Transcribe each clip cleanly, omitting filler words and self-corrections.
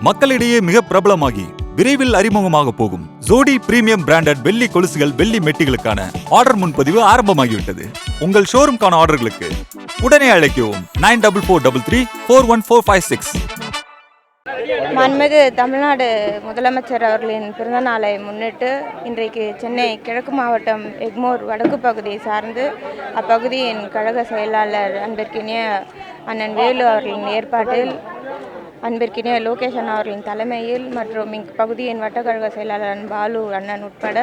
மக்களிடையே மிக பிரபலமாகி விரைவில் அறிமுகமாக போகும் ஜோடி பிரீமியம் பிராண்டட் வெள்ளி கொலுசுகள் வெள்ளி மெட்டிகளுக்கான ஆர்டர் முன்பதிவு ஆரம்பமாகிவிட்டது. உங்கள் ஷோரூம்கான ஆர்டர்களுக்கு உடனே அழைக்கவும் 9443341456. மாண்புமிகு தமிழ்நாடு முதலமைச்சர் அவர்களின் பிறந்த நாளை முன்னிட்டு இன்றைக்கு சென்னை கிழக்கு மாவட்டம் எக்மோர் வடக்கு பகுதியை சார்ந்து அப்பகுதியின் கழக செயலாளர் அன்பிற்கினிய அண்ணன் வேலு அவர்களின் ஏற்பாட்டில் அன்பிற்கினிய லோகேஷன் அவர்களின் தலைமையில் மற்றும் இப்பகுதியின் வட்டக்கழக செயலாளர் பாலு அண்ணன் உட்பட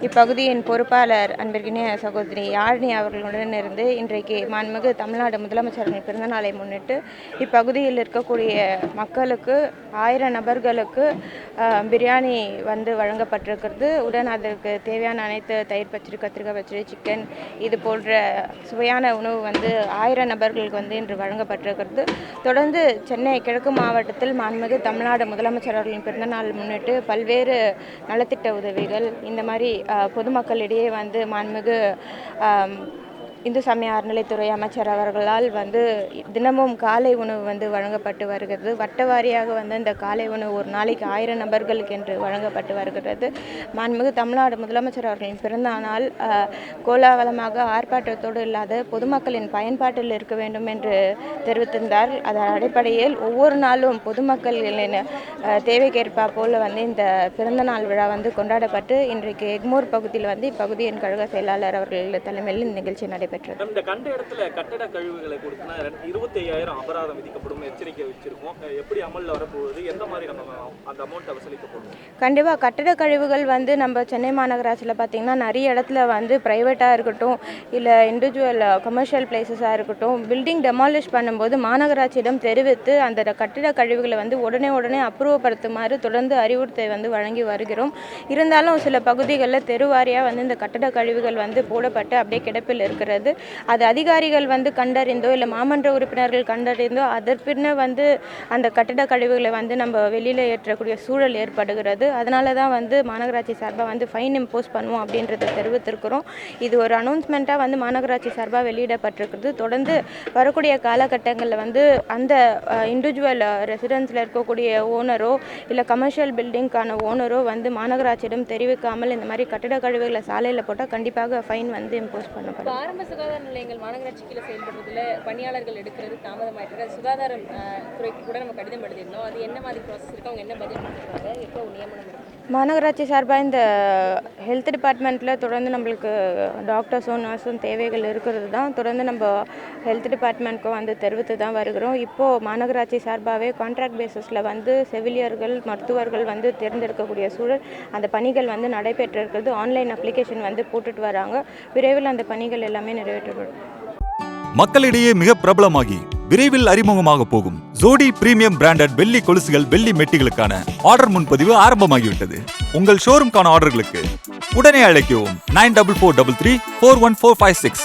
இப்பகுதியின் பொறுப்பாளர் அன்பிற்கினிய சகோதரி யாழினி அவர்களுடன் இருந்து இன்றைக்கு மாண்புமிகு தமிழ்நாடு முதலமைச்சரின் பிறந்தநாளை முன்னிட்டு இப்பகுதியில் இருக்கக்கூடிய மக்களுக்கு 1000 நபர்களுக்கு பிரியாணி வந்து வழங்கப்பட்டிருக்கிறது. உடன் அதற்கு தேவையான அனைத்து தயிர் பச்சடி, கத்திரிக்காய் பச்சடி, சிக்கன் இது போன்ற சுவையான உணவு வந்து 1000 நபர்களுக்கு வந்து இன்று வழங்கப்பட்டிருக்கிறது. தொடர்ந்து சென்னை கிழக்கு மாவட்டத்தில் மாண்புமிகு தமிழ்நாடு முதலமைச்சர் அவர்களின் பிறந்தநாள் முன்னிட்டு பல்வேறு நலத்திட்ட உதவிகள் இந்த மாதிரி பொதுமக்களிடையே வந்து மாண்புமிகு இந்து சமய அறநிலைத்துறை அமைச்சர் அவர்களால் வந்து தினமும் காலை உணவு வந்து வழங்கப்பட்டு வருகிறது. வட்ட வாரியாக வந்து இந்த காலை உணவு ஒரு நாளைக்கு 1000 நபர்களுக்கு என்று வழங்கப்பட்டு வருகிறது. மாண்புமிகு தமிழ்நாடு முதலமைச்சர் அவர்களின் பிறந்த நாள் கோலாகலமாக ஆர்ப்பாட்டத்தோடு இல்லாத பொதுமக்களின் பயன்பாட்டில் இருக்க வேண்டும் என்று தெரிவித்திருந்தார். அதன் அடிப்படையில் ஒவ்வொரு நாளும் பொதுமக்களின் தேவைக்கேற்ப போல வந்து இந்த பிறந்தநாள் விழா வந்து கொண்டாடப்பட்டு இன்றைக்கு எக்மோர் பகுதியில் வந்து இப்பகுதியின் கழக செயலாளர் அவர்கள் தலைமையில் இந்த நிகழ்ச்சி நடைபெற்றது. இந்த கண்ட இடத்துல கட்டட கழிவுகளை கொடுத்தனா 25,000 அபராதம் விதிக்கப்படும் எச்சரிக்கை வச்சிருக்கோம். எப்படி அமல்ல வரப்போகுது, எந்த மாதிரி நம்ம அந்த அமௌண்ட்டை வசூலிக்கப்படும்? கண்டிப்பாக கட்டட கழிவுகள் வந்து நம்ம சென்னை மாநகராட்சியில் பார்த்திங்கன்னா நிறைய இடத்துல வந்து ப்ரைவேட்டாக இருக்கட்டும் இல்லை இண்டிவிஜுவல் கமர்ஷியல் பிளேசஸாக இருக்கட்டும் பில்டிங் டெமாலிஷ் பண்ணும்போது மாநகராட்சியிடம் தெரிவித்து அந்த கட்டிட கழிவுகளை வந்து உடனே அப்புறப்படுத்துமாறு தொடர்ந்து அறிவுறுத்தை வந்து வழங்கி வருகிறோம். இருந்தாலும் சில பகுதிகளில் தெருவாரியாக வந்து இந்த கட்டட கழிவுகள் வந்து போடப்பட்டு அப்படியே கிடப்பில் இருக்கிறது. அது அதிகாரிகள் வந்து கண்டறிந்தோ இல்லை மாமன்ற உறுப்பினர்கள் கண்டறிந்தோ அதற்பின்ன வந்து அந்த கட்டிட கழிவுகளை வந்து நம்ம வெளியில் ஏற்றக்கூடிய சூழல் ஏற்படுகிறது. அதனால தான் வந்து மாநகராட்சி சார்பாக வந்து ஃபைன் இம்போஸ் பண்ணுவோம் அப்படின்றத தெரிவித்திருக்கிறோம். இது ஒரு அனௌன்ஸ்மெண்ட்டாக வந்து மாநகராட்சி சார்பாக வெளியிடப்பட்டிருக்கிறது. தொடர்ந்து வரக்கூடிய காலகட்டங்களில் வந்து அந்த இண்டிவிஜுவல் ரெசிடென்ஸில் இருக்கக்கூடிய ஓனரோ இல்லை கமர்ஷியல் பில்டிங்கான ஓனரோ வந்து மாநகராட்சியிடம் தெரிவிக்காமல் இந்த மாதிரி கட்டிட கழிவுகளை சாலையில் போட்டால் கண்டிப்பாக ஃபைன் வந்து இம்போஸ் பண்ணப்படும். ஆரம்ப சுகாதார நிலையங்கள் மாநகராட்சி கீழே செயல்படுறதுல பணியாளர்கள் எடுக்கிறது தாமதமாயிட்டு சுகாதார துறைக்கு கூட நம்ம கடிதம் எழுதியிருந்தோம். அது என்ன மாதிரி ப்ராசஸ் இருக்கு, அவங்க என்ன பதில் கொடுக்குறாங்க, எப்போ நியமனம் இருக்கு? மாநகராட்சி சார்பாக இந்த ஹெல்த் டிபார்ட்மெண்ட்டில் தொடர்ந்து நம்மளுக்கு டாக்டர்ஸும் நர்ஸும் தேவைகள் இருக்கிறது தான் தொடர்ந்து நம்ம ஹெல்த் டிபார்ட்மெண்ட்க்கும் வந்து தெரிவித்து தான் வருகிறோம். இப்போது மாநகராட்சி சார்பாகவே கான்ட்ராக்ட் பேசிஸில் வந்து செவிலியர்கள் மருத்துவர்கள் வந்து தேர்ந்தெடுக்கக்கூடிய சூழல் அந்த பணிகள் வந்து நடைபெற்றிருக்கிறது. ஆன்லைன் அப்ளிகேஷன் வந்து போட்டுட்டு வராங்க. விரைவில் அந்த பணிகள் எல்லாமே நிறைவேற்றப்படும். மக்களிடையே மிக பிரபலமாகி விரைவில் அறிமுகமாக போகும் ஜோடி பிரீமியம் பிராண்டட் வெள்ளி கொலுசுகள் வெள்ளி மெட்டிகளுக்கான ஆர்டர் முன்பதிவு ஆரம்பமாகிவிட்டது. உங்கள் ஷோரூம்கான ஆர்டர்களுக்கு உடனே அழைக்கவும் 9443341456.